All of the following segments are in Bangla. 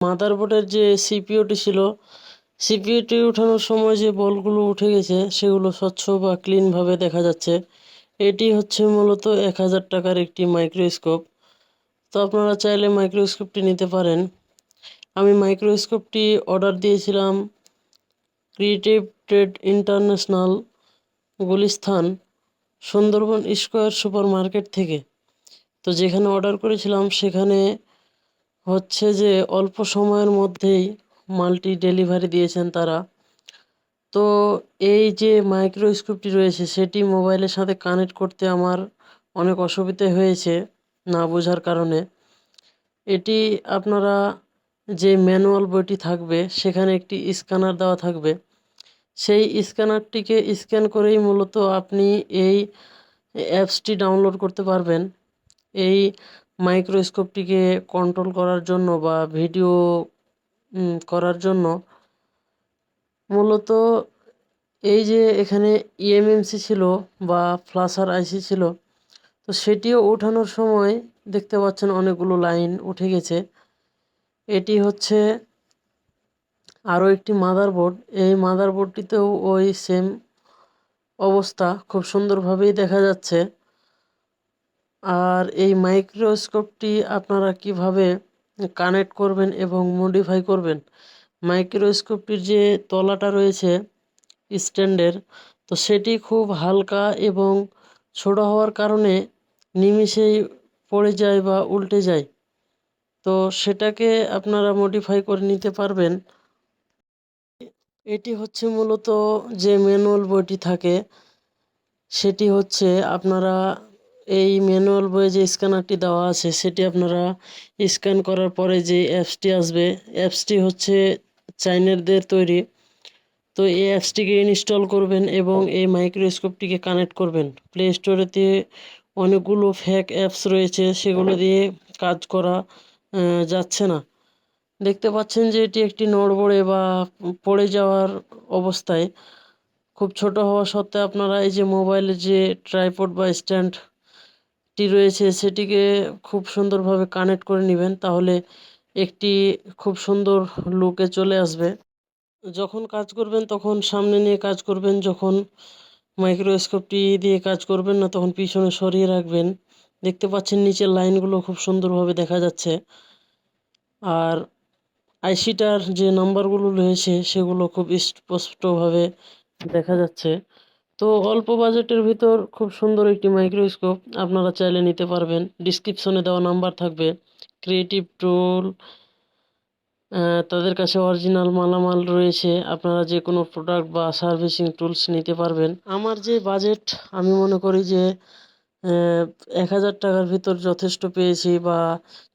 মাদারবোর্ডের যে সিপিইউটি ছিল, সিপিইউটি ওঠানোর সময় যে বলগুলো উঠে গেছে সেগুলো স্বচ্ছ বা ক্লিনভাবে দেখা যাচ্ছে। এটি হচ্ছে মূলত 1000 টাকার একটি মাইক্রোস্কোপ। তো আপনারা চাইলে মাইক্রোস্কোপটি নিতে পারেন। আমি মাইক্রোস্কোপটি অর্ডার দিয়েছিলাম creative trade international, Gulistan, Sundarban square super market থেকে। তো যেখানে অর্ডার করেছিলাম সেখানে হচ্ছে যে অল্প সময়ের মধ্যেই মালটি ডেলিভারি দিয়েছেন তারা। তো এই যে মাইক্রোস্কোপটি রয়েছে সেটি মোবাইলের সাথে কানেক্ট করতে আমার অনেক অসুবিধে হয়েছে না বোঝার কারণে। এটি আপনারা যে ম্যানুয়াল বইটি থাকবে সেখানে একটি স্ক্যানার দেওয়া থাকবে। সেই স্ক্যানারটিকে স্ক্যান করেই মূলত আপনি এই অ্যাপসটি ডাউনলোড করতে পারবেন। এই মাইক্রোস্কোপটিকে কন্ট্রোল করার জন্য বা ভিডিও করার জন্য মূলত এই যে এখানে ইএমএমসি ছিল বা ফ্লাশার আইসি ছিল, তো সেটিও ওঠানোর সময় দেখতে পাচ্ছেন অনেকগুলো লাইন উঠে গেছে। এটি হচ্ছে আরও একটি মাদারবোর্ড। এই মাদারবোর্ডটিতেও ওই সেম অবস্থা, খুব সুন্দরভাবেই দেখা যাচ্ছে। আর এই মাইক্রোস্কোপটি আপনারা কিভাবে কানেক্ট করবেন এবং মডিফাই করবেন, মাইক্রোস্কোপটির যে তলাটা রয়েছে স্ট্যান্ডের, তো সেটি খুব হালকা এবং ছোট হওয়ার কারণে নিমিষেই পড়ে যায় বা উল্টে যায়। তো সেটাকে আপনারা মডিফাই করে নিতে পারবেন। এটি হচ্ছে মূলত যে ম্যানুয়াল বইটি থাকে সেটি হচ্ছে আপনারা এই ম্যানুয়াল বইয়ে যে স্ক্যানারটি দেওয়া আছে সেটি আপনারা স্ক্যান করার পরে যে অ্যাপসটি আসবে, অ্যাপসটি হচ্ছে চাইনাদের তৈরি। তো এই অ্যাপসটিকে ইনস্টল করবেন এবং এই মাইক্রোস্কোপটিকে কানেক্ট করবেন। প্লে স্টোরেতে অনেকগুলো ফেক অ্যাপস রয়েছে, সেগুলো দিয়ে কাজ করা যাচ্ছে না। দেখতে পাচ্ছেন যে এটি একটি নড়বড়ে বা পড়ে যাওয়ার অবস্থায়। খুব ছোট হওয়া সত্ত্বেও আপনারা এই যে মোবাইলের যে ট্রাইপড বা স্ট্যান্ডটি রয়েছে সেটিকে খুব সুন্দরভাবে কানেক্ট করে নেবেন, তাহলে একটি খুব সুন্দর লুকে চলে আসবে। যখন কাজ করবেন তখন সামনে নিয়ে কাজ করবেন, যখন মাইক্রোস্কোপটি দিয়ে কাজ করবেন না তখন পিছনে সরিয়ে রাখবেন। দেখতে পাচ্ছেন নিচের লাইনগুলো খুব সুন্দরভাবে দেখা যাচ্ছে। আর আইসিটার যে নাম্বারগুলো রয়েছে সেগুলো খুব স্পষ্টভাবে দেখা যাচ্ছে। তো অল্প বাজেটের ভিতর খুব সুন্দর একটি মাইক্রোস্কোপ আপনারা চাইলে নিতে পারবেন। ডিসক্রিপশনে দেওয়া নাম্বার থাকবে। ক্রিয়েটিভ টুল, তাদের কাছে অরিজিনাল মালামাল রয়েছে, আপনারা যে কোনো প্রোডাক্ট বা সার্ভিসিং টুলস নিতে পারবেন। আমার যে বাজেট, আমি মনে করি যে 1000 টাকার ভিতর যথেষ্ট পেয়েছি। বা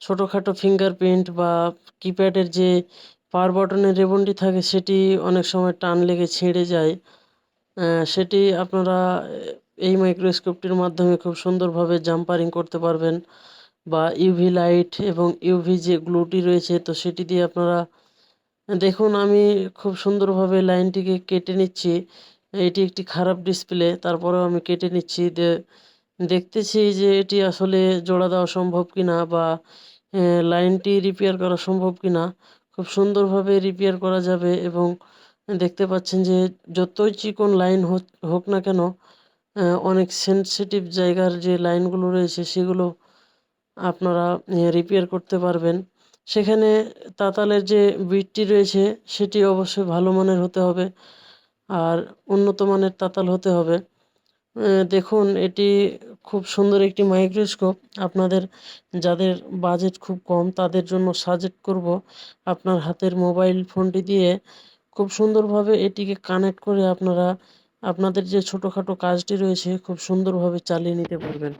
ছোটোখাটো ফিঙ্গারপ্রিন্ট বা কিপ্যাডের যে পাওয়ার বাটনের রিবনটি থাকে সেটি অনেক সময় টান লেগে ছিঁড়ে যায়, সেটি আপনারা এই মাইক্রোস্কোপটির মাধ্যমে খুব সুন্দরভাবে জাম্পারিং করতে পারবেন। বা ইউভি লাইট এবং ইউভি যে গ্লুটি রয়েছে তো সেটি দিয়ে আপনারা দেখুন, আমি খুব সুন্দরভাবে লাইনটিকে কেটে নিচ্ছি। এটি একটি খারাপ ডিসপ্লে, তারপরেও আমি কেটে নিচ্ছি। দেখতেছি যে এটি আসলে জোড়া দেওয়া সম্ভব কিনা বা লাইনটি রিপেয়ার করা সম্ভব কিনা। খুব সুন্দরভাবে রিপেয়ার করা যাবে এবং দেখতে পাচ্ছেন যে যতই চিকন লাইন হোক না কেন, অনেক সেনসিটিভ জায়গার যে লাইনগুলো রয়েছে সেগুলো আপনারা রিপেয়ার করতে পারবেন। সেখানে তাতালের যে বিটটি রয়েছে সেটি অবশ্যই ভালো মানের হতে হবে আর উন্নত মানের তাতাল হতে হবে। দেখুন, এটি খুব সুন্দর একটি মাইক্রোস্কোপ। আপনাদের যাদের বাজেট খুব কম তাদের জন্য সাজেস্ট করব আপনার হাতের মোবাইল ফোনটি দিয়ে খুব সুন্দরভাবে এটিকে কানেক্ট করে আপনারা আপনাদের যে ছোটোখাটো কাজটি রয়েছে খুব সুন্দরভাবে চালিয়ে নিতে পারবেন।